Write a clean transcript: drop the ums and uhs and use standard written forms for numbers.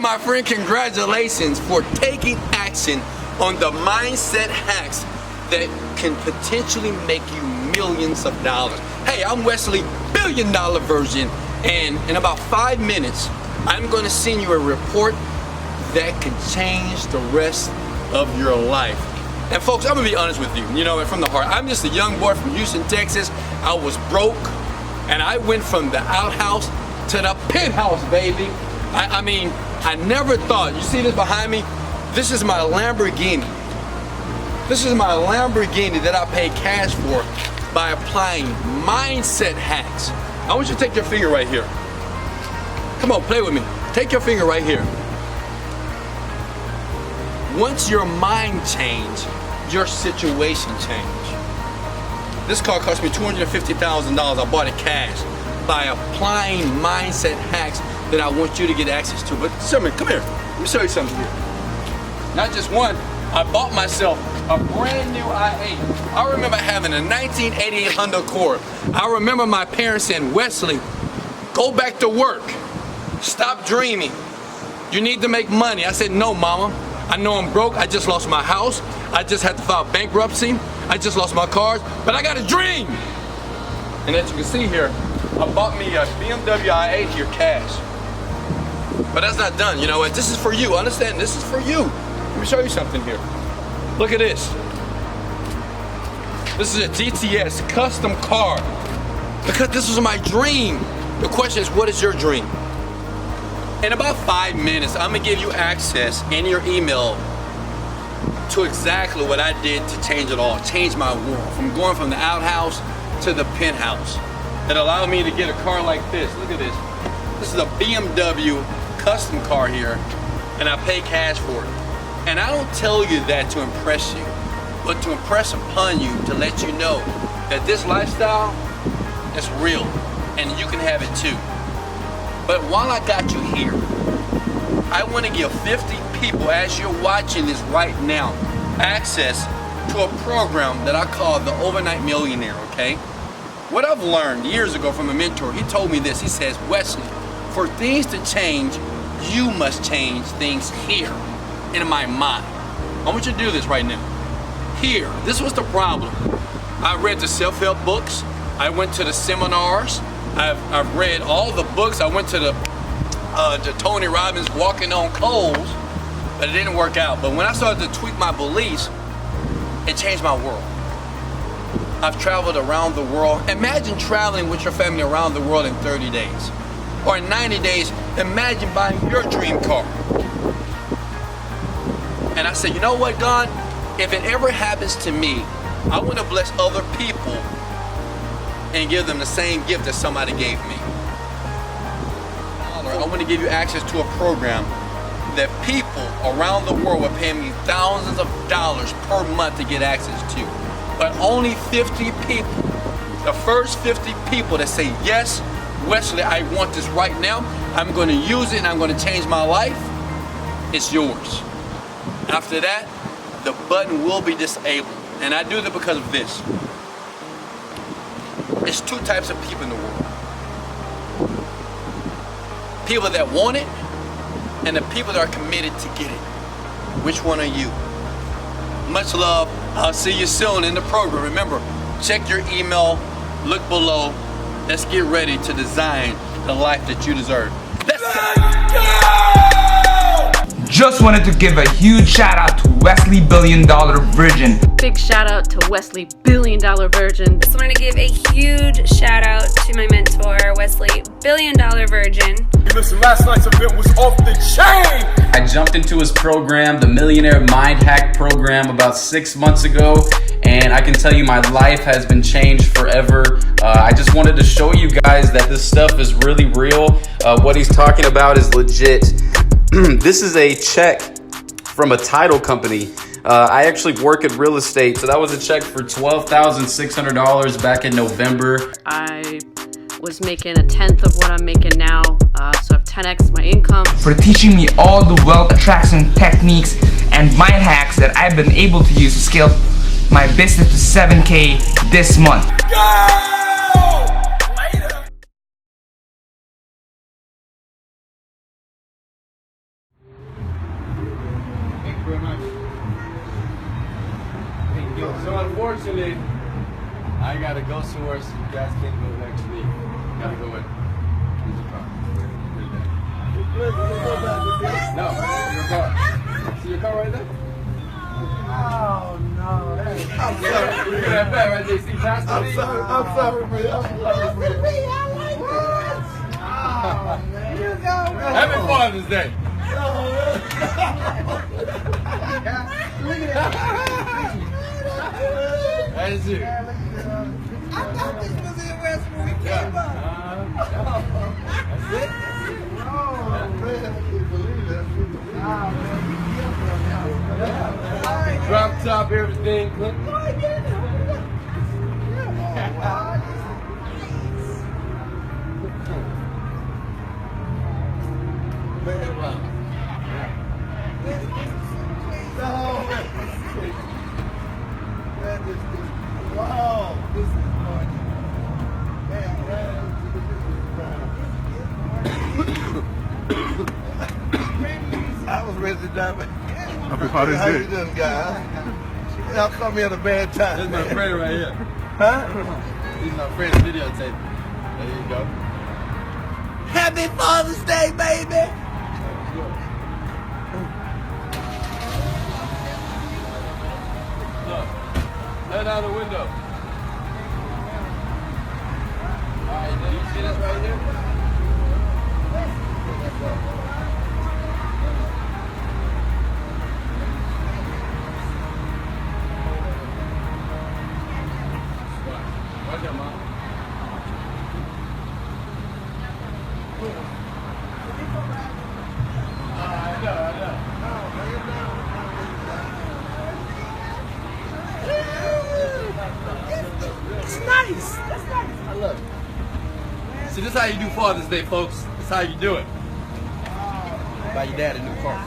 my friend, congratulations for taking action on the mindset hacks that can potentially make you millions of dollars. Hey, I'm Wesley, $1 billion version, and in about 5 minutes, I'm going to send you a report that can change the rest of your life. And folks, I'm gonna be honest with you, and from the heart, I'm just a young boy from Houston, Texas. I was broke, and I went from the outhouse to the penthouse, baby. I mean, I never thought, you see this behind me? This is my Lamborghini. This is my Lamborghini that I paid cash for by applying mindset hacks. I want you to take your finger right here. Come on, play with me. Take your finger right here. Once your mind change, your situation change. This car cost me $250,000. I bought it cash by applying mindset hacks that I want you to get access to. But Sherman, come here. Let me show you something here. Not just one, I bought myself a brand new i8. I remember having a 1988 Honda Accord. I remember my parents saying, Wesley, go back to work. Stop dreaming. You need to make money. I said, no, mama. I know I'm broke. I just lost my house. I just had to file bankruptcy. I just lost my cars, but I got a dream. And as you can see here, I bought me a BMW i8 here cash. But that's not done. You know what? This is for you. Understand? This is for you. Let me show you something here. Look at this. This is a GTS custom car. Because this was my dream. The question is, what is your dream? In about 5 minutes, I'm gonna give you access in your email to exactly what I did to change it all, change my world, from going from the outhouse to the penthouse. It allowed me to get a car like this. Look at this. This is a BMW custom car here, and I pay cash for it. And I don't tell you that to impress you, but to impress upon you, to let you know that this lifestyle is real, and you can have it too. But while I got you here, I want to give 50 people, as you're watching this right now, access to a program that I call the Overnight Millionaire, okay? What I've learned years ago from a mentor, he told me this. He says, Wesley, for things to change, you must change things here in my mind. I want you to do this right now. Here, this was the problem. I read the self-help books. I went to the seminars. I've read all the books. I went to the Tony Robbins Walking on Coals, but it didn't work out. But when I started to tweak my beliefs, it changed my world. I've traveled around the world. Imagine traveling with your family around the world in 30 days. Or in 90 days, imagine buying your dream car. And I said, you know what, God? If it ever happens to me, I want to bless other people and give them the same gift that somebody gave me. I want to give you access to a program that people around the world will pay me thousands of dollars per month to get access to. But only 50 people, the first 50 people that say, yes, Wesley, I want this right now, I'm going to use it and I'm going to change my life, it's yours. After that, the button will be disabled. And I do that because of this. There's two types of people in the world. People that want it, and the people that are committed to get it. Which one are you? Much love. I'll see you soon in the program. Remember, check your email, look below. Let's get ready to design the life that you deserve. Let's go! Just wanted to give a huge shout out to Wesley $1 Billion Virgin. Big shout out to Wesley $1 Billion Virgin. Just want to give a huge shout out to my mentor, Wesley $1 Billion Virgin. Listen, last night's event was off the chain! I jumped into his program, the Millionaire Mind Hack program, about 6 months ago, and I can tell you my life has been changed forever. I just wanted to show you guys that this stuff is really real. What he's talking about is legit. This is a check from a title company. I actually work in real estate, so that was a check for $12,600 back in November. I was making 1/10 of what I'm making now, so I've 10x my income. For teaching me all the wealth attraction techniques and mind hacks that I've been able to use to scale my business to 7K this month. Go! unfortunately, I gotta go somewhere, so you guys can't go next to me. Gotta go in. Here's your car. No, your car. See your car right there? Oh no. I'm sorry. Look at that back right there. See past me? I'm sorry, man. I'm sorry, man. Oh, man. You go, man. Happy Father's Day. That's it. I thought this was in West when we came up. That's it. Oh, man. I can't believe that. Oh, man. Drop top, everything. Click. Wow, this is fun. I was ready to die. Happy Father's How you Day. doing, guys? Y'all caught me at a bad time. That's my friend right here. Huh? He's my friend's videotape. There you go. Happy Father's Day, baby! Look, let out the window. Alright, do you see this right here? Watch out, Mom. I know. It's nice. That's nice. I love it. See, this is how you do Father's Day, folks. This is how you do it. Buy your dad a new car.